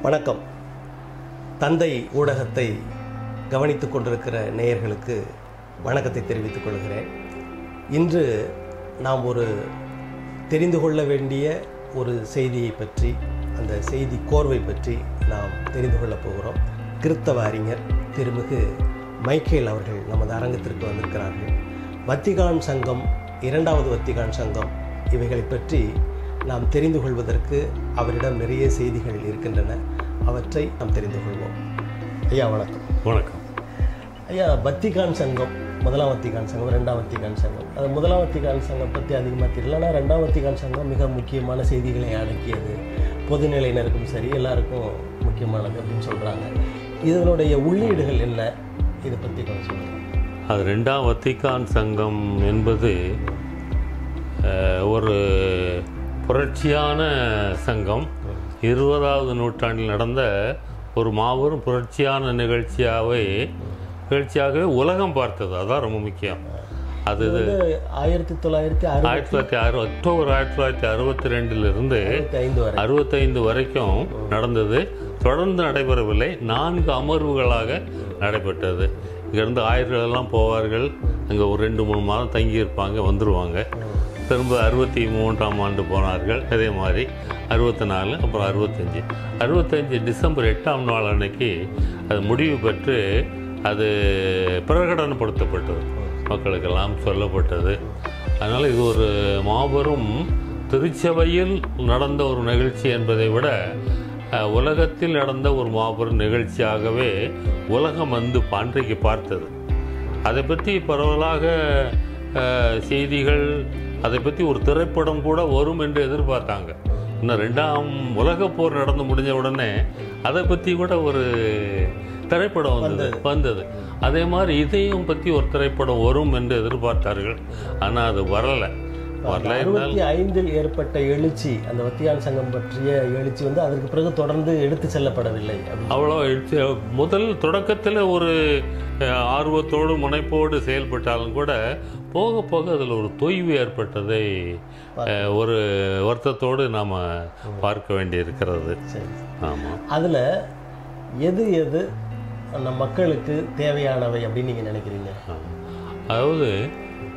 வணக்கம். தந்தை ஊடகத்தை கவனித்துக் கொண்டிருக்கிற நேயர்களுக்கு வணக்கத்தை தெரிவித்துக் கொள்கிறேன். இன்று நாம் ஒரு தெரிந்து கொள்ள வேண்டிய ஒரு செய்தியை பற்றி, அந்த செய்தி கோர்வை பற்றி நாம் தெரிந்து கொள்ளப் போகிறோம். கிறித்தவ அறிஞர் திருமிகு மைக்கேல் அவர்கள் நமது அரங்கத்திற்கு வந்திருக்கிறார்கள். வத்திகான் சங்கம், இரண்டாவது வத்திகான் சங்கம், இவைகளை பற்றி நாம் தெரிந்து கொள்வதற்கு அவரிடம் நிறைய செய்திகள் இருக்கின்றன. அவற்றை நாம் தெரிந்து கொள்வோம். ஐயா வணக்கம். வணக்கம் ஐயா. வத்திகான் சங்கம், முதலாம் வத்திகான் சங்கம், ரெண்டாம் வத்திகான் சங்கம். அது முதலாம் வத்திகான் சங்கம் பற்றி அதிகமாக தெரியல. ஆனால் ரெண்டாம் வத்திகான் சங்கம் மிக முக்கியமான செய்திகளை அடக்கியது, பொதுநிலையினருக்கும் சரி எல்லாருக்கும் முக்கியமானது அப்படின்னு சொல்கிறாங்க. இதனுடைய உள்ளீடுகள் என்ன, இதை பற்றி கொஞ்சம் சொல்லுங்கள். அது ரெண்டாம் வத்திகான் சங்கம் என்பது ஒரு புரட்சியான சங்கம். 20வது நூற்றாண்டில் நடந்த ஒரு மாபெரும் புரட்சியான நிகழ்ச்சியாகவே உலகம் பார்த்தது. அதுதான் ரொம்ப முக்கியம். அது 1906 அக்டோபர் 1962 65 வரைக்கும் நடந்தது. தொடர்ந்து நடைபெறவில்லை, 4 அமர்வுகளாக நடைபெற்றது. இங்கேருந்து ஆயர்களெல்லாம் போவார்கள், அங்கே ஒரு 2-3 மாதம் தங்கியிருப்பாங்க, வந்துடுவாங்க. திரும்ப 63ஆம் ஆண்டு போனார்கள். அதே மாதிரி 64, அப்புறம் 65 டிசம்பர் 8ஆம் நாள் அன்னைக்கு அது முடிவு பெற்று அது பிரகடனப்படுத்தப்பட்டது, மக்களுக்கெல்லாம் சொல்லப்பட்டது. அதனால் இது ஒரு மாபெரும் திருச்சபையில் நடந்த ஒரு நிகழ்ச்சி என்பதை விட உலகத்தில் நடந்த ஒரு மாபெரும் நிகழ்ச்சியாகவே உலகம் வந்து அன்றைக்கு பார்த்தது. அதை பற்றி பரவலாக செய்திகள், அதை பற்றி ஒரு திரைப்படம் கூட வரும் என்று எதிர்பார்த்தாங்க. இன்னும் 2ஆம் உலகப் போர் நடந்து முடிஞ்ச உடனே அதை பற்றி கூட ஒரு திரைப்படம் வந்தது. அதே மாதிரி இதையும் பற்றி ஒரு திரைப்படம் வரும் என்று எதிர்பார்த்தார்கள். ஆனால் அது வரலை. 65 ஏற்பட்ட எழுச்சி, அந்த வத்திகான் சங்கம் பற்றிய எழுச்சி வந்து அதற்கு பிறகு தொடர்ந்து எடுத்து செல்லப்படவில்லை. அவ்வளோ முதல் தொடக்கத்தில் ஒரு ஆர்வத்தோடு முனைப்போடு செயல்பட்டாலும் கூட போக போக அதில் ஒரு தொய்வு ஏற்பட்டதை ஒரு வருத்தத்தோடு நாம் பார்க்க வேண்டியிருக்கிறது. ஆமாம். அதில் எது எது அந்த மக்களுக்கு தேவையானவை அப்படின்னு நீங்கள் நினைக்கிறீங்க? அதாவது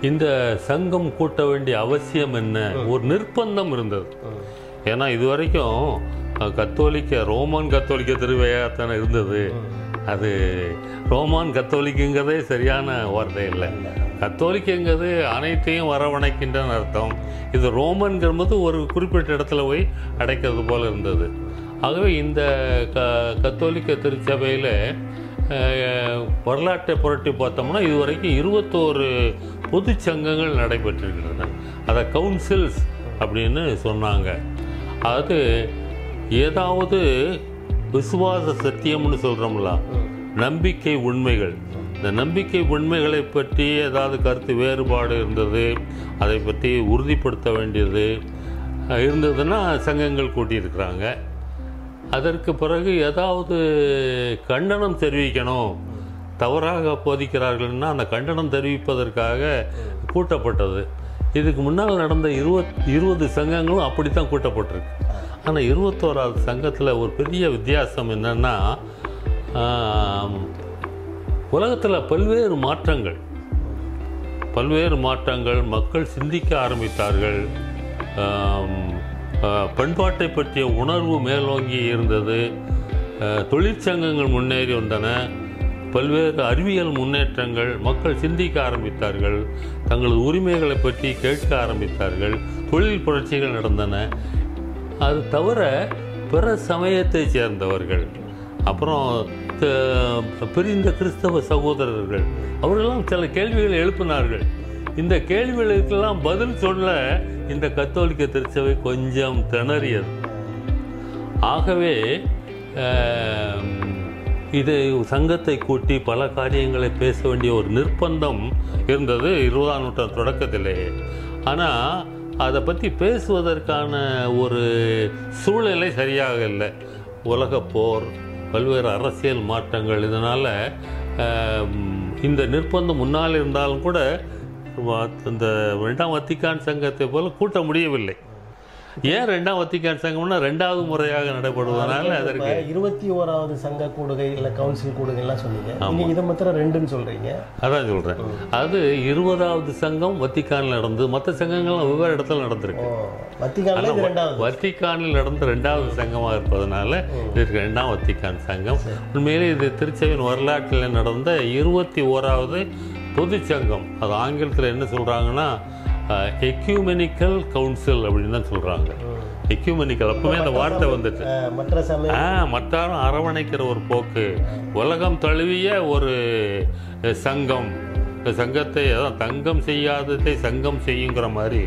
இந்த சங்கம் கூட்ட வேண்டிய அவசியம் என்ன, ஒரு நிர்பந்தம் இருந்தது. ஏன்னா இதுவரைக்கும் ரோமான் கத்தோலிக்க திருவையாத்தானே இருந்தது. அது ரோமான் கத்தோலிக்குங்கிறதே சரியான வார்த்தை இல்லை. கத்தோலிக்கங்கிறது அனைத்தையும் வரவணைக்கின்றன்னு அர்த்தம். இது ரோமன்கிறது ஒரு குறிப்பிட்ட இடத்துல போய் அடைக்கிறது போல் இருந்தது. ஆகவே இந்த கத்தோலிக்க திருச்சபையில் வரலாற்றை புரட்டி பார்த்தோம்னா இதுவரைக்கும் 21 பொது சங்கங்கள் நடைபெற்றிருக்கின்றன. அதை கவுன்சில்ஸ் அப்படின்னு சொன்னாங்க. அது ஏதாவது விசுவாச சத்தியம்னு சொல்கிறோம்ல, நம்பிக்கை உண்மைகள், இந்த நம்பிக்கை உண்மைகளை பற்றி ஏதாவது கருத்து வேறுபாடு இருந்தது, அதை பற்றி உறுதிப்படுத்த வேண்டியது இருந்ததுன்னா சங்கங்கள் கூட்டியிருக்கிறாங்க. அதற்கு பிறகு ஏதாவது கண்டனம் தெரிவிக்கணும், தவறாக போதிக்கிறார்கள்னா அந்த கண்டனம் தெரிவிப்பதற்காக கூட்டப்பட்டது. இதுக்கு முன்னால் நடந்த 20 சங்கங்களும் அப்படித்தான் கூட்டப்பட்டிருக்கு. ஆனால் 21வது சங்கத்தில் ஒரு பெரிய வித்தியாசம் என்னென்னா, உலகத்தில் பல்வேறு மாற்றங்கள், மக்கள் சிந்திக்க ஆரம்பித்தார்கள். பண்பாட்டை பற்றிய உணர்வு மேலோங்கி இருந்தது. தொழிற்சங்கங்கள் முன்னேறி வந்தன. பல்வேறு அறிவியல் முன்னேற்றங்கள், மக்கள் சிந்திக்க ஆரம்பித்தார்கள், தங்களது உரிமைகளை பற்றி கேட்க ஆரம்பித்தார்கள், தொழில் புரட்சிகள் நடந்தன. அது தவிர பிற சமயத்தை சேர்ந்தவர்கள், அப்புறம் பிரிந்த கிறிஸ்தவ சகோதரர்கள், அவர்களெல்லாம் சில கேள்விகளை எழுப்பினார்கள். இந்த கேள்விகளுக்கெல்லாம் பதில் சொல்ல இந்த கத்தோலிக்க திருச்சபை கொஞ்சம் திணறியது. ஆகவே இது சங்கத்தை கூட்டி பல காரியங்களை பேச வேண்டிய ஒரு நிர்பந்தம் இருந்தது 20ஆம் நூற்றாண்டு தொடக்கத்திலேயே. ஆனால் அதை பற்றி பேசுவதற்கான ஒரு சூழ்நிலை சரியாக இல்லை. உலகப்போர், பல்வேறு அரசியல் மாற்றங்கள், இதனால் இந்த நிர்பந்தம் முன்னால் இருந்தாலும் கூட இந்த 2ஆம் வத்திகான் சங்கத்தை போல் கூட்ட முடியவில்லை. ஏன் ரெண்டாம் வத்திக்கான் சங்கம்னா 2வது முறையாக நடைபெறுவதனால அதற்கு 21வது சங்க கூடுகை இல்லை கவுன்சில் கூடுகைலாம் சொன்னீங்க, நீங்கள் இதை மாத்திரம் 2ன்னு சொல்கிறீங்க. அதான் சொல்கிறேன். அது 20வது சங்கம் வத்திக்கானில் நடந்தது. மற்ற சங்கங்கள்லாம் வெவ்வேறு இடத்துல நடந்திருக்கு. வத்திக்கானில் நடந்த 2வது சங்கமாக இருப்பதனால இதற்கு 2ஆம் வத்திக்கான் சங்கம். உண்மையிலே இது திருச்சபையின் வரலாற்றில் நடந்த 21வது பொது சங்கம். அது ஆங்கிலத்தில் என்ன சொல்கிறாங்கன்னா எக்யூமெனிக்கல் கவுன்சில் அப்படின்னு தான் சொல்கிறாங்க. எக்யூமெனிக்கல் அப்பவுமே அந்த வார்த்தை வந்துட்டு மற்றாரும் அரவணைக்கிற ஒரு போக்கு, உலகம் தழுவிய ஒரு சங்கம். இந்த சங்கத்தை அதான் தங்கம் செய்யாததை சங்கம் செய்யுங்கிற மாதிரி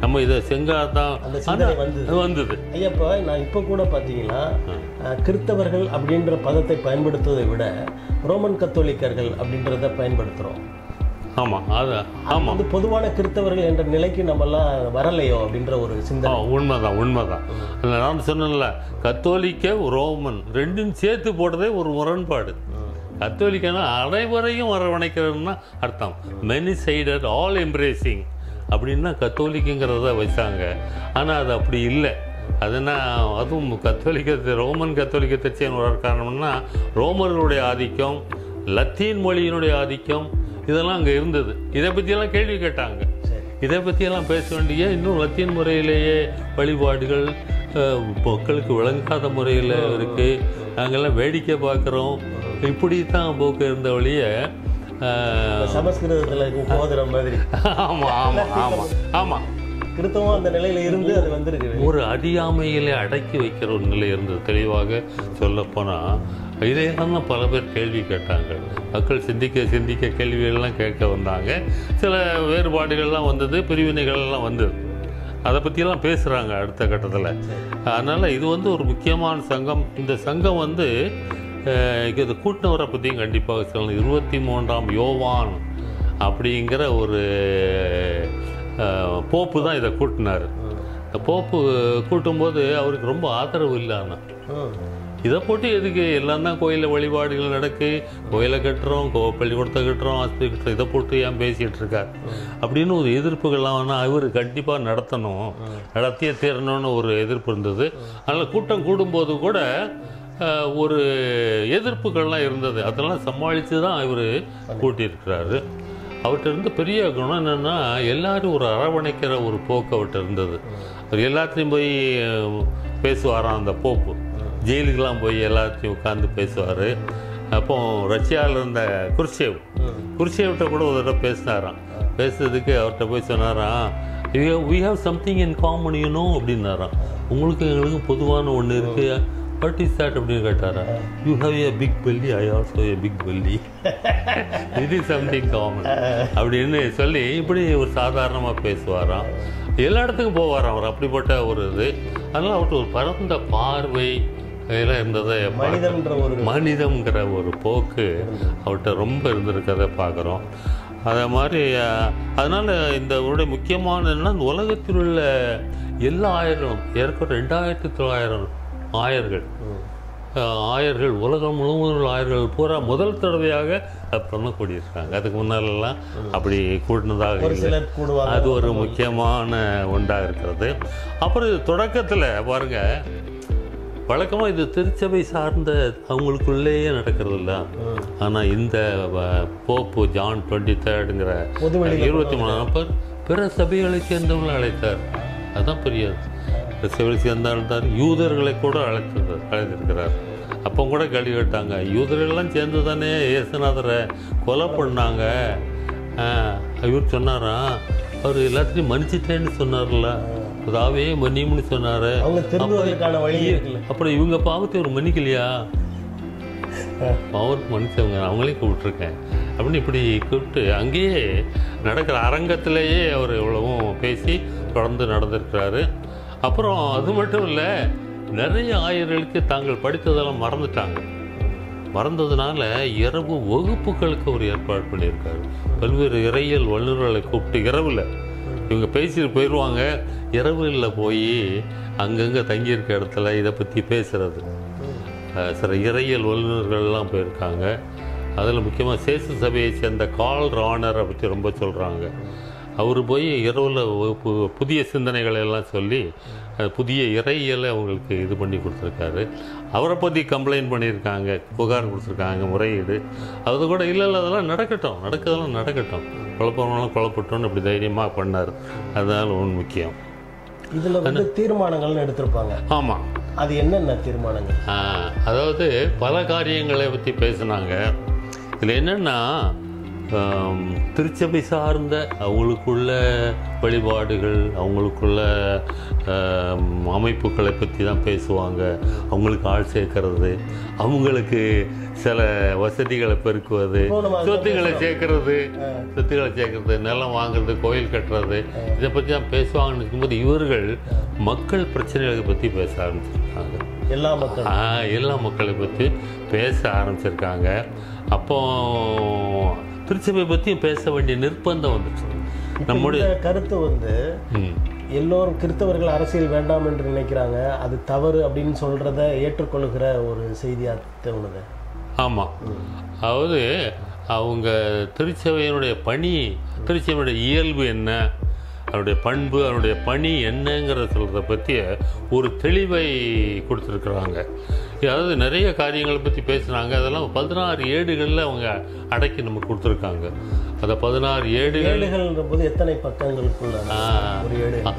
நம்ம இதை செங்காதான் வந்தது. ஐயப்பா, நான் இப்போ கூட பார்த்தீங்கன்னா கிறிஸ்தவர்கள் அப்படின்ற பதத்தை பயன்படுத்துவதை விட ரோமன் கத்தோலிக்கர்கள் அப்படின்றத பயன்படுத்துகிறோம். ஆமாம், அது ஆமாம், வந்து பொதுவான கிறிஸ்தவர்கள் என்ற நிலைக்கு நம்மெல்லாம் வரலையோ அப்படின்ற ஒரு சிந்தனை. உண்மைதான். நான் சொன்னேன்ல, கத்தோலிக்க ரோமன் ரெண்டும் சேர்த்து போட்டதே ஒரு முரண்பாடு. கத்தோலிக்கனா அனைவரையும் அரவணைக்கிறதுனா அர்த்தம். மெனி சைடட் ஆல் எம்ப்ரேசிங் அப்படின்னா கத்தோலிக்குங்கிறத வச்சாங்க. ஆனால் அது அப்படி இல்லை. அதுனா அதுவும் ரோமன் கத்தோலிக்கத்தை சேர்ந்த ஒரு காரணம்னா ரோமர்களுடைய ஆதிக்கம், லத்தீன் மொழியினுடைய ஆதிக்கம் இதெல்லாம் அங்கே இருந்தது. இதை பற்றியெல்லாம் கேள்வி கேட்டாங்க. இதை பற்றியெல்லாம் பேச வேண்டிய இன்னும் லத்தீன் முறையிலேயே வழிபாடுகள் மக்களுக்கு விளங்காத முறையில் இருக்குது. நாங்கள்லாம் வேடிக்கை பார்க்குறோம். இப்படி தான் போக்கு இருந்த வழிய சமஸ்கிருதத்தில் போதுற மாதிரி. ஆமாம் கிறிஸ்தவம் அந்த நிலையில இருந்து அது வந்திருக்கு. ஒரு அறியாமையிலே அடக்கி வைக்கிற ஒரு நிலை இருந்தது. தெளிவாக சொல்லப்போனால் இதையெல்லாம் பல பேர் கேள்வி கேட்டாங்க. மக்கள் சிந்திக்க கேள்விகள்லாம் கேட்க வந்தாங்க. சில வேறுபாடுகள்லாம் வந்தது, பிரிவினைகள்லாம் வந்தது. அதை பற்றியெல்லாம் பேசுகிறாங்க அடுத்த கட்டத்தில். அதனால் இது வந்து ஒரு முக்கியமான சங்கம். இந்த சங்கம் வந்து இது கூட்டினவரை பற்றியும் கண்டிப்பாக சொல்லணும். 23ஆம் யோவான் அப்படிங்கிற ஒரு போப்பு தான் இதை கூட்டினார். இந்த போப்பு கூட்டும்போது அவருக்கு ரொம்ப ஆதரவு இல்லை. ஆனால் இதை போட்டு எதுக்கு, எல்லாம் தான் கோயிலில் வழிபாடுகள் நடக்கு, கோயிலை கட்டுறோம், பள்ளிக்கூடத்தை கட்டுறோம், ஆஸ்பத்திரி கட்டுறோம், இதை போட்டு ஏன் பேசிகிட்டு இருக்கார் அப்படின்னு ஒரு எதிர்ப்புகள்லாம் வேணால் அவர் கண்டிப்பாக நடத்தியே தீரணும்னு ஒரு எதிர்ப்பு இருந்தது. அதனால் கூட்டம் கூடும்போது கூட ஒரு எதிர்ப்புகள்லாம் இருந்தது. அதெல்லாம் சமாளித்து தான் இவர் கூட்டியிருக்கிறாரு. அவர்கிட்ட இருந்த பெரிய குணம் என்னென்னா எல்லாரும் ஒரு அரவணைக்கிற ஒரு போக்கு அவர்கிட்ட இருந்தது. அவர் எல்லாத்தையும் போய் பேசுவாராம். அந்த போப்பு ஜெயிலுக்கெல்லாம் போய் எல்லாத்தையும் உட்காந்து பேசுவார். அப்போ ரஷ்யாவில் இருந்த குர்ஷேவ்கிட்ட கூட ஒரு தடவை பேசினாராம். பேசுறதுக்கு அவர்கிட்ட போய் சொன்னாராம், we have something in common அப்படின்னாராம். உங்களுக்கு எங்களுக்கும் பொதுவான ஒன்று இருக்குது. வாட் இஸ் தட் அப்படின்னு கேட்டாரா. You have a big belly, I also a big belly, இது சம்திங் காமன் அப்படின்னு சொல்லி இப்படி ஒரு சாதாரணமாக பேசுவாராம். எல்லா இடத்துக்கும் போவாராம் அவர். அப்படிப்பட்ட ஒரு இது. அதனால் அவர்கிட்ட ஒரு பரந்த பார்வை இதெல்லாம் இருந்ததை, மனிதம்ங்கிற ஒரு போக்கு அவர்கிட்ட ரொம்ப இருந்திருக்கதை பார்க்குறோம். அதே மாதிரி அதனால் இந்த அவருடைய முக்கியமான என்னன்னா, இந்த உலகத்தில் உள்ள எல்லா ஆயர்களும் ஏற்கனவே 2900 ஆயர்கள் உலகம் முழுவதும் ஆயர்கள் பூரா முதல் தடவையாக பண்ணக்கூடியிருக்காங்க. அதுக்கு முன்னாலெல்லாம் அப்படி கூட்டினதாக இல்லை. அது ஒரு முக்கியமான ஒன்றாக இருக்கிறது. அப்புறம் இது தொடக்கத்தில் பாருங்க, வழக்கமாக இது திருச்சபை சார்ந்த அவங்களுக்குள்ளேயே நடக்கிறது இல்லை. ஆனால் இந்த போப்பு ஜான் 23ங்கிற 23 நபர் பிற சபைகளை சேர்ந்தவங்களை அழைத்தார். அதுதான் பெரிய சபையை சேர்ந்தார். யூதர்களை கூட அழைத்திருக்கிறார். அப்போ கூட கேள்வி கேட்டாங்க, யூதர்கள்லாம் சேர்ந்து தானே இயேசுநாதரை கொலை பண்ணாங்க. இவர் சொன்னாராம், அவர் எல்லாத்தையும் மன்னிச்சிட்டேன்னு சொன்னார்ல, அதாவே மன்னியும்னு சொன்னார். அப்புறம் இவங்க பாவத்தை ஒரு மன்னிக்கலையா, பாவத்தை மன்னிச்சவங்க அவங்களே கூப்பிட்டுருக்கேன் அப்படின்னு இப்படி கூப்பிட்டு அங்கேயே நடக்கிற அரங்கத்திலேயே அவர் இவ்வளவும் பேசி தொடர்ந்து நடந்திருக்கிறாரு. அப்புறம் அது மட்டும் இல்லை, நிறைய ஆயர்களுக்கு தாங்கள் படித்ததெல்லாம் மறந்ததுனால இரவு வகுப்புகளுக்கு ஒரு ஏற்பாடு பண்ணியிருக்காரு. பல்வேறு இறையியல் வல்லுநர்களை கூப்பிட்டு இரவில் இவங்க பேசிட்டு போயிடுவாங்க. இரவில் போய் அங்கங்கே தங்கியிருக்க இடத்துல இதை பற்றி பேசுகிறது. சில இறையியல் வல்லுநர்கள்லாம் போயிருக்காங்க. அதில் முக்கியமாக சேசு சபையை சேர்ந்த கார்ல் ரானரை பற்றி ரொம்ப சொல்கிறாங்க. அவர் போய் இரவில் புதிய சிந்தனைகளை எல்லாம் சொல்லி புதிய இறையியலை அவங்களுக்கு இது பண்ணி கொடுத்துருக்காரு. அவரை பற்றி கம்ப்ளைண்ட் பண்ணியிருக்காங்க, புகார் கொடுத்துருக்காங்க, முறையீடு. அது கூட இல்லை அதெல்லாம் நடக்கிறதெல்லாம் நடக்கட்டும், குழப்பம்னாலும் குழப்பட்டோன்னு இப்படி தைரியமாக பண்ணார். அதனால ஒன்று முக்கியம். இதில் வந்து தீர்மானங்கள்னு எடுத்திருப்பாங்க. ஆமாம். அது என்னென்ன தீர்மானங்கள்? அதாவது பல காரியங்களை பற்றி பேசுனாங்க. இதில் என்னென்னா திருச்சபை சார்ந்த அவங்களுக்குள்ள வழிபாடுகள், அவங்களுக்குள்ள அமைப்புகளை பற்றி தான் பேசுவாங்க. அவங்களுக்கு ஆள் சேர்க்கறது, அவங்களுக்கு சில வசதிகளை பெருக்குவது, சொத்துக்களை சேர்க்கறது, நிலம் வாங்குறது, கோயில் கட்டுறது, இதை பற்றி தான் பேசுவாங்கன்னு இருக்கும்போது இவர்கள் மக்கள் பிரச்சனைகளை பற்றி பேச ஆரம்பிச்சிருக்காங்க. எல்லா மக்களை பற்றி பேச ஆரம்பிச்சிருக்காங்க. அப்போ திருச்சபை பற்றியும் பேச வேண்டிய நிர்பந்தம் வந்துச்சு. நம்முடைய கருத்து வந்து எல்லோரும் கிறிஸ்தவர்கள் அரசியல் வேண்டாம் என்று நினைக்கிறாங்க, அது தவறு அப்படின்னு சொல்றத ஏற்றுக்கொள்கிற ஒரு செய்தியாக தோணுது. ஆமாம். அதாவது அவங்க திருச்சபையினுடைய பணி, திருச்சபையினுடைய இயல்பு என்ன, அவருடைய பண்பு, அவருடைய பணி என்னங்கிறத சொல்கிறத பற்றிய ஒரு தெளிவை கொடுத்துருக்குறாங்க. அதாவது நிறைய காரியங்களை பற்றி பேசுனாங்க. அதெல்லாம் 16 ஏடுகளில் அவங்க அடக்கி நமக்கு கொடுத்துருக்காங்க. அந்த 16 ஏடுகள் போது எத்தனை பக்கங்களுக்குள்ள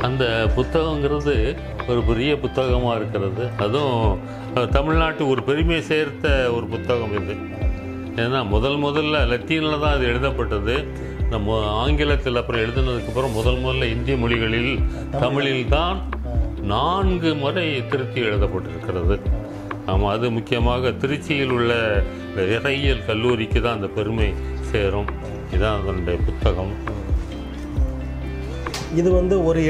அந்த புத்தகங்கிறது ஒரு பெரிய புத்தகமாக இருக்கிறது. அதுவும் தமிழ்நாட்டு ஒரு பெருமை சேர்த்த ஒரு புத்தகம் இது. ஏன்னா முதல்ல லத்தீனில் தான் அது எழுதப்பட்டது. நம்ம ஆங்கிலத்தில் அப்புறம் எழுதுனதுக்கப்புறம் முதல்ல இந்திய மொழிகளில் தமிழில் தான் 4 முறை திருத்தி எழுதப்பட்டிருக்கிறது. ஆமாம். அது முக்கியமாக திருச்சியில் உள்ள இறையியல் கல்லூரிக்கு தான் அந்த பெருமை சேரும். இதுதான் அதனுடைய புத்தகம். இது வந்து ஒரு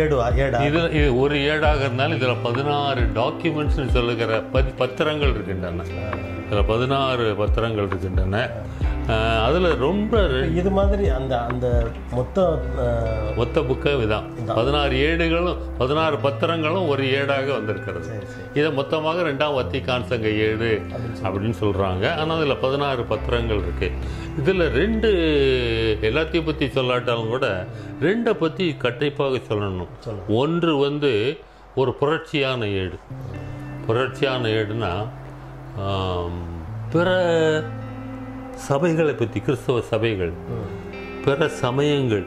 இது ஒரு ஏடாக இருந்தாலும் இதில் 16 டாக்குமெண்ட்ஸ்னு சொல்லுகிற பத்திரங்கள் இருக்கின்றன. இதில் 16 பத்திரங்கள் இருக்கின்றன. அதில் ரொம்ப இது மாதிரி அந்த மொத்த புக்கை இதான் 16 ஏடுகளும் 16 பத்திரங்களும் ஒரு ஏடாக வந்திருக்கிறது. இதை மொத்தமாக 2ஆம் வத்திக்கான் சங்க ஏடு அப்படின்னு சொல்கிறாங்க. ஆனால் அதில் 16 பத்திரங்கள் இருக்குது. இதில் 2 எல்லாத்தையும் பற்றி சொல்லாட்டாலும் கூட 2 பற்றி கண்டிப்பாக சொல்லணும். ஒன்று வந்து ஒரு புரட்சியான ஏடு. புரட்சியான ஏடுனா பிற சபைகளை பற்றி, கிறிஸ்தவ சபைகள், பிற சமயங்கள்,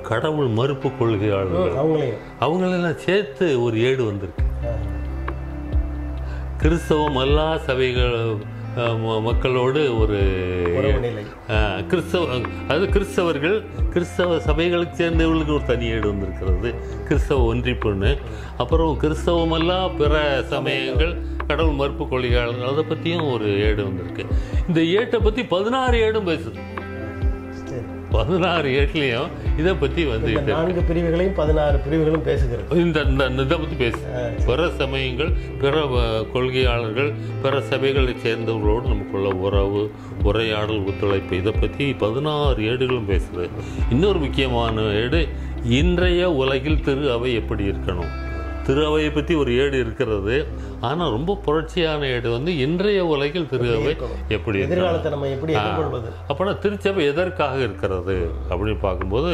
கடவுள் மறுப்பு கொள்கையாளர்கள், அவங்களெல்லாம் சேர்த்து ஒரு ஏடு வந்திருக்கு. கிறிஸ்தவம் எல்லா சபைகள் மக்களோடு ஒரு கிறிஸ்தவர்கள், கிறிஸ்தவ சபைகளுக்கு சேர்ந்தவர்களுக்கு ஒரு தனி ஏடு வந்திருக்கிறது, கிறிஸ்தவ ஒன்றிப்புன்னு. அப்புறம் கிறிஸ்தவமெல்லாம் பிற சமயங்கள், கடவுள் மறுப்பு கொள்கையாளர்கள், அதை பற்றியும் ஒரு ஏடு வந்திருக்கு. இந்த ஏட்டை பற்றி 16 ஏடும் பேசுது. 16 ஏட்லையும் இதை பற்றி வந்து 4 பிரிவுகளையும் 16 பிரிவுகளும் பேசுகிறது. இதை பற்றி பேசு. பிற சமயங்கள், பிற கொள்கையாளர்கள், பிற சபைகளை சேர்ந்தவர்களோடு நமக்குள்ள உறவு, உரையாடல், ஒத்துழைப்பு, இதை பற்றி 16 ஏடுகளும் பேசுது. இன்னொரு முக்கியமான ஏடு, இன்றைய உலகில் திரு அவை எப்படி இருக்கணும். திரு அவையை பற்றி ஒரு ஏடு இருக்கிறது. ஆனால் ரொம்ப புரட்சியான ஏடு வந்து இன்றைய உலகில் திரு அவை எப்படி இருக்கணும். அப்போனா திருச்சபை எதற்காக இருக்கிறது அப்படின்னு பார்க்கும்போது,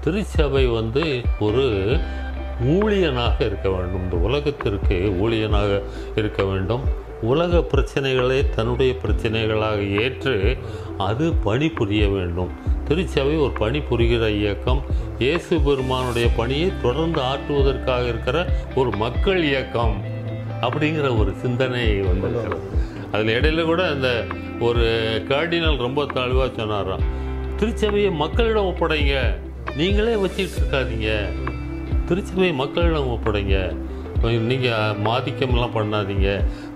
திருச்சபை வந்து ஒரு ஊழியனாக இருக்க வேண்டும். இந்த உலகத்திற்கு ஊழியனாக இருக்க வேண்டும். உலக பிரச்சனைகளை தன்னுடைய பிரச்சனைகளாக ஏற்று அது பணிபுரிய வேண்டும். திருச்சபை ஒரு பணி புரிகிற இயக்கம். இயேசு பெருமானுடைய பணியை தொடர்ந்து ஆற்றுவதற்காக இருக்கிற ஒரு மக்கள் இயக்கம் அப்படிங்கிற ஒரு சிந்தனை வந்திருக்கிறது. அதில் இடையில கூட அந்த ஒரு கார்டினல் ரொம்ப தாழ்வாக சொன்னாராம், திருச்சபையை மக்களிடம் ஒப்படைங்க, நீங்களே வச்சுக்கிட்டு இருக்காதீங்க, திருச்சபையை மக்களிடம் ஒப்படைங்க, நீங்கள் மாதிக்கம்லாம் பண்ணாதீங்க.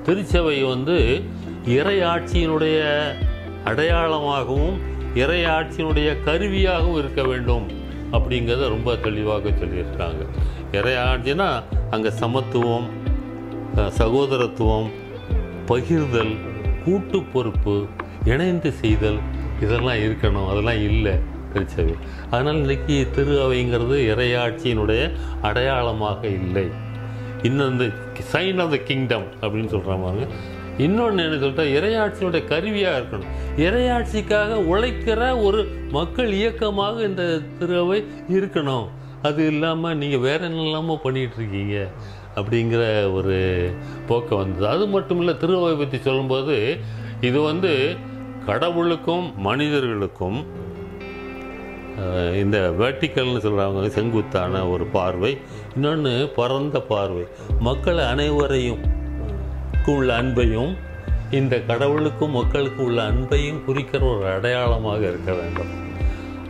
திருச்சபை வந்து இறையாட்சியினுடைய அடையாளமாகவும் இறையாட்சியினுடைய கருவியாகவும் இருக்க வேண்டும் அப்படிங்கிறத ரொம்ப தெளிவாக சொல்லியிருக்காங்க. இறையாட்சினா அங்கே சமத்துவம், சகோதரத்துவம், பகிர்தல், கூட்டு பொறுப்பு, இணைந்து செய்தல், இதெல்லாம் இருக்கணும். அதெல்லாம் இல்லை திருச்சபை. அதனால் இன்றைக்கி திரு அவைங்கிறது இறையாட்சியினுடைய அடையாளமாக இல்லை. இன்னும் இந்த சைன் ஆஃப் த கிங்டம் அப்படின்னு சொல்கிறாங்க. இன்னொன்று என்ன சொல்லிட்டா, இறையாட்சியோட கருவியாக இருக்கணும். இறையாட்சிக்காக உழைக்கிற ஒரு மக்கள் இயக்கமாக இந்த திருவை இருக்கணும். அது இல்லாமல் நீங்கள் வேற என்னெல்லாமோ பண்ணிகிட்டு இருக்கீங்க அப்படிங்கிற ஒரு போக்கை வந்தது. அது மட்டும் இல்லை, திருவை பற்றி சொல்லும்போது இது கடவுளுக்கும் மனிதர்களுக்கும் இந்த வெர்டிக்கல்னு சொல்கிறாங்க, செங்குத்தான ஒரு பார்வை. இன்னொன்று பரந்த பார்வை, மக்கள் அனைவரையும் உள்ள அன்பையும், இந்த கடவுளுக்கும் மக்களுக்கும் உள்ள அன்பையும் குறிக்கிற ஒரு அடையாளமாக இருக்க வேண்டும்.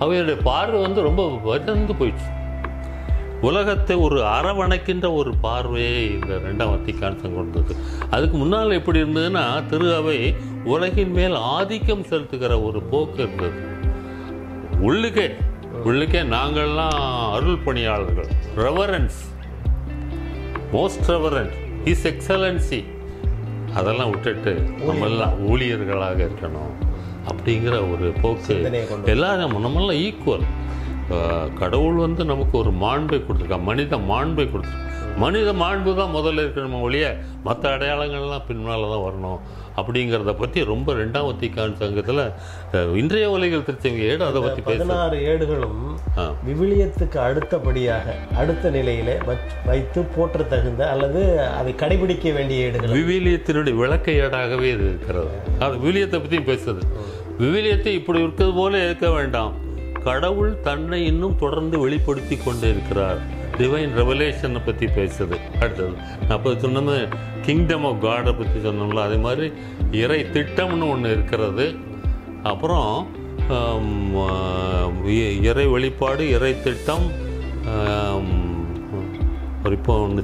அவையுடைய பார்வை ரொம்ப வளர்ந்து போயிடுச்சு. உலகத்தை ஒரு அரவணைக்கின்ற ஒரு பார்வையை இந்த 2ஆம் வத்திக்கான் சங்கம் கொண்டது. அதுக்கு முன்னால் எப்படி இருந்ததுன்னா, திரு அவை உலகின் மேல் ஆதிக்கம் செலுத்துகிற ஒரு போக்கு இருந்தது. உள்ளுக்கே நாங்கள்லாம் அருள் பணியாளர்கள், reverence, most reverend, his excellency, அதெல்லாம் விட்டுட்டு நம்மெல்லாம் ஊழியர்களாக இருக்கணும் அப்படிங்கிற ஒரு போக்கு. எல்லாரும் நம்மெல்லாம் ஈக்குவல். கடவுள் நமக்கு ஒரு மாண்பை கொடுத்துருக்கா, மனித மாண்பை கொடுத்துருக்கா. மனித மாண்பு தான் முதல்ல இருக்கணும் ஒழிய மற்ற அடையாளங்கள்லாம் பின்னால் தான் வரணும் அப்படிங்கிறத பற்றி ரொம்ப 2ஆம் வத்திக்கான் சங்கத்தில் இன்றைய உலகில் திருச்சபை ஏடு அதை பற்றி 16 ஏடுகளும் விவிலியத்துக்கு அடுத்தபடியாக அடுத்த நிலையில வைத்து போற்ற தகுந்த அல்லது அதை கடைபிடிக்க வேண்டிய ஏடுகள். விவிலியத்தினுடைய விளக்க ஏடாகவே இது இருக்கிறது. அது விவிலியத்தை பற்றியும் பேசுது. விவிலியத்தை இப்படி இருக்கிறது போல இருக்க வேண்டாம், கடவுள் தன்னை இன்னும் தொடர்ந்து வெளிப்படுத்தி கொண்டே இருக்கிறார். டிவைன் ரெவலேஷனை பற்றி பேசுது. அடுத்தது நான் இப்போ சொன்னது கிங்டம் ஆஃப் காடை பற்றி சொன்னோம்ல, அதே மாதிரி இறை திட்டம்னு ஒன்று இருக்கிறது. அப்புறம் இறை வெளிப்பாடு, இறை திட்டம், இப்போ ஒன்று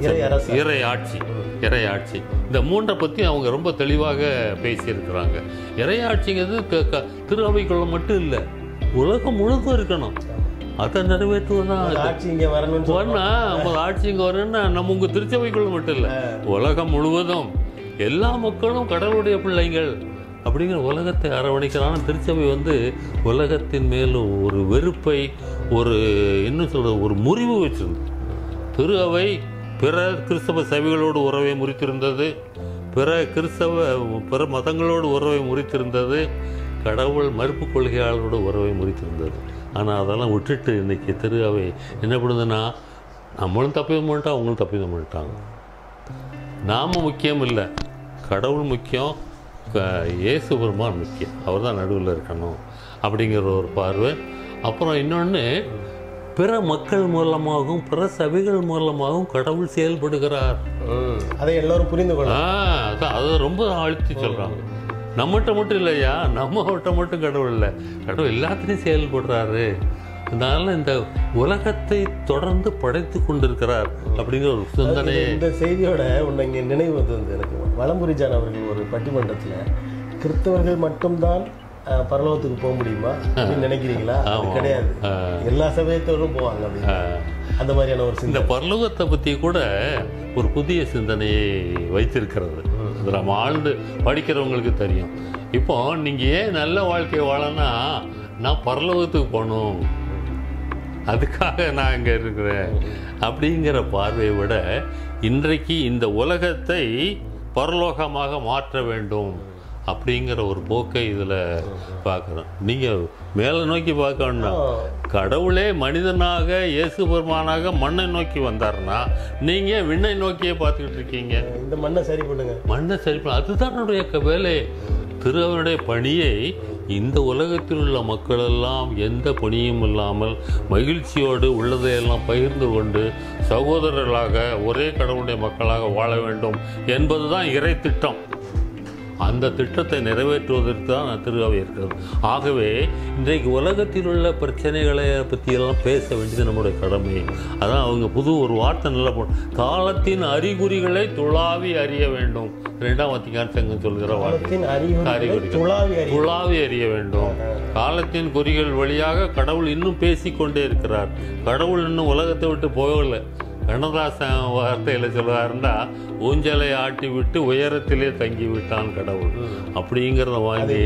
இறையாட்சி. இந்த 3 பற்றி அவங்க ரொம்ப தெளிவாக பேசியிருக்கிறாங்க. இறையாட்சிங்கிறது திரு அவைக்குள்ள மட்டும் இல்லை, உலகம் முழுதும் இருக்கணும். அதை நிறைவேற்றுவதுதான் ஆட்சி இங்கே வரணும்னா நம்ம உங்கள் திருச்சபைக்குள்ள மட்டும் இல்லை, உலகம் முழுவதும் எல்லா மக்களும் கடவுளுடைய பிள்ளைகள் அப்படிங்கிற உலகத்தை அரவணைக்கிறான திருச்சபை உலகத்தின் மேலும் ஒரு வெறுப்பை, ஒரு என்ன சொல்கிறது, ஒரு முறிவு வச்சிருந்தது. திரு அவை பிற கிறிஸ்தவ சபைகளோடு உறவை முறித்திருந்தது, பிற மதங்களோடு உறவை முறித்திருந்தது, கடவுள் மறுப்பு கொள்கையாளரோட உறவை முறித்திருந்தது. ஆனால் அதெல்லாம் விட்டுட்டு இன்றைக்கி திரு அவை என்ன பண்ணுதுன்னா, நம்மளும் தப்பித மாட்டோம், அவங்களும் தப்பித மாட்டாங்க. நாம் முக்கியம் இல்லை, கடவுள் முக்கியம், இயேசு பெருமான் முக்கியம், அவர் தான் நடுவில் இருக்கணும் அப்படிங்கிற ஒரு பார்வை. அப்புறம் இன்னொன்று, பிற மக்கள் மூலமாகவும் பிற சபைகள் மூலமாகவும் கடவுள் செயல்படுகிறார். அதை எல்லோரும் புரிந்து கொள்ள அதான் அதை ரொம்ப அழுத்தி சொல்கிறாங்க. நம்மகிட்ட மட்டும் இல்லையா, நம்மகிட்ட மட்டும் கடவுள் இல்லை, கடவுள் எல்லாத்துலேயும் செயல்படுறாரு. அதனால இந்த உலகத்தை தொடர்ந்து படைத்து கொண்டிருக்கிறார் அப்படிங்கிற ஒரு சிந்தனை. இந்த செய்தியோட ஒன்று இங்கே நினைவு வந்து எனக்கு வலம்புரிஜான் அவர்கள் ஒரு பட்டிமன்றத்தில், கிறிஸ்தவர்கள் மட்டும்தான் பரலோகத்துக்கு போக முடியுமா அப்படின்னு நினைக்கிறீங்களா? கிடையாது, எல்லா சமயத்தோடும் போவாங்க அப்படின்னு. அந்த மாதிரியான ஒரு இந்த பரலோகத்தை பற்றி கூட ஒரு புதிய சிந்தனையை வைத்திருக்கிறது. இதில் நம்ம ஆழ்ந்து படிக்கிறவங்களுக்கு தெரியும். இப்போ நீங்கள் ஏன் நல்ல வாழ்க்கை வாழனா, நான் பரலோகத்துக்கு போகணும், அதுக்காக நான் இங்கே இருக்கிறேன் அப்படிங்கிற பார்வையை விட, இன்றைக்கு இந்த உலகத்தை பரலோகமாக மாற்ற வேண்டும் அப்படிங்கிற ஒரு போக்கை இதில் பார்க்குறோம். நீங்கள் மேலே நோக்கி பார்க்க வேண்டாம், கடவுளே மனிதனாக இயேசு பெருமானாக மண்ணை நோக்கி வந்தார்னா நீங்கள் விண்ணை நோக்கியே பார்த்துக்கிட்டு இருக்கீங்க. இந்த மண்ணை சரி பண்ணுங்க, மண்ணை சரி பண்ண, அதுதான் என்னுடைய வேலை. திருவனுடைய பணியை இந்த உலகத்தில் உள்ள மக்களெல்லாம் எந்த பணியும் இல்லாமல் மகிழ்ச்சியோடு உள்ளதையெல்லாம் பகிர்ந்து கொண்டு சகோதரர்களாக ஒரே கடவுளுடைய மக்களாக வாழ வேண்டும் என்பது தான் இறை திட்டம். அந்த திட்டத்தை நிறைவேற்றுவதற்கு தான் திரு அவை இருக்கிறது. ஆகவே இன்றைக்கு உலகத்தில் உள்ள பிரச்சனைகளை பற்றியெல்லாம் பேச வேண்டியது நம்முடைய கடமை. அதான் அவங்க ஒரு வார்த்தை நல்லா காலத்தின் அறிகுறிகளை துளாவி அறிய வேண்டும். 2ஆம் வத்திக்கான் சங்கம் சொல்கிற வார்த்தை, துளாவி அறிய வேண்டும். காலத்தின் குறிகள் வழியாக கடவுள் இன்னும் பேசிக்கொண்டே இருக்கிறார். கடவுள் இன்னும் உலகத்தை விட்டு போகலை. கண்ணதாசன் வார்த்தையில் சொல்லுவாருன்னா, ஊஞ்சலை ஆட்டி விட்டு உயரத்திலே தங்கி விட்டான் கடவுள் அப்படிங்கிறத வாங்கி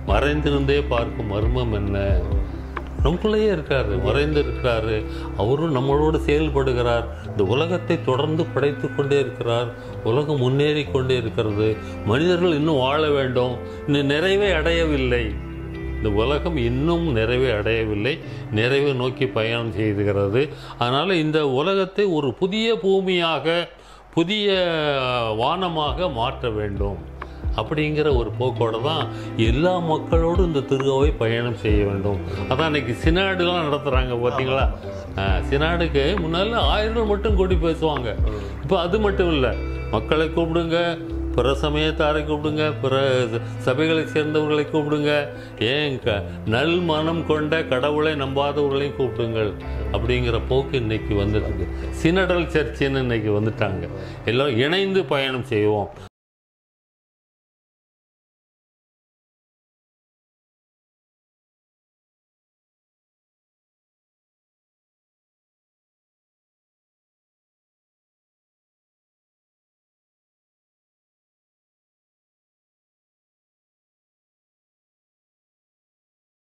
மறைந்திருந்தே பார்க்கும் மர்மம் என்ன, நமக்குள்ளேயே இருக்காரு, மறைந்து இருக்கிறாரு. அவரும் நம்மளோடு செயல்படுகிறார். இந்த உலகத்தை தொடர்ந்து படைத்து கொண்டே இருக்கிறார். உலகம் முன்னேறி கொண்டே இருக்கிறது. மனிதர்கள் இன்னும் வாழ வேண்டும், இன்னும் நிறைவே அடையவில்லை. இந்த உலகம் இன்னும் நிறைவே அடையவில்லை, நிறைவை நோக்கி பயணம் செய்துகிறது. அதனால் இந்த உலகத்தை ஒரு புதிய பூமியாக, புதிய வானமாக மாற்ற வேண்டும் அப்படிங்கிற ஒரு போக்கோடு தான் எல்லா மக்களோடும் இந்த திருகோவை பயணம் செய்ய வேண்டும். அதான் இன்னைக்கு சினாடுலாம் நடத்துகிறாங்க பார்த்தீங்களா? சினாடுக்கு முன்னால் 1000 மட்டும் கூடி பேசுவாங்க. இப்போ அது மட்டும் இல்லை, மக்களை கூப்பிடுங்க, பிற சமயத்தாரை கூப்பிடுங்க, பிற சபைகளை சேர்ந்தவர்களை கூப்பிடுங்க, ஏன் நல் மனம் கொண்ட கடவுளை நம்பாதவர்களையும் கூப்பிடுங்கள் அப்படிங்கிற போக்கு இன்னைக்கு வந்துருக்கு. சினடல் சர்ச்சின்னு இன்னைக்கு வந்துட்டாங்க. எல்லாம் இணைந்து பயணம் செய்வோம்.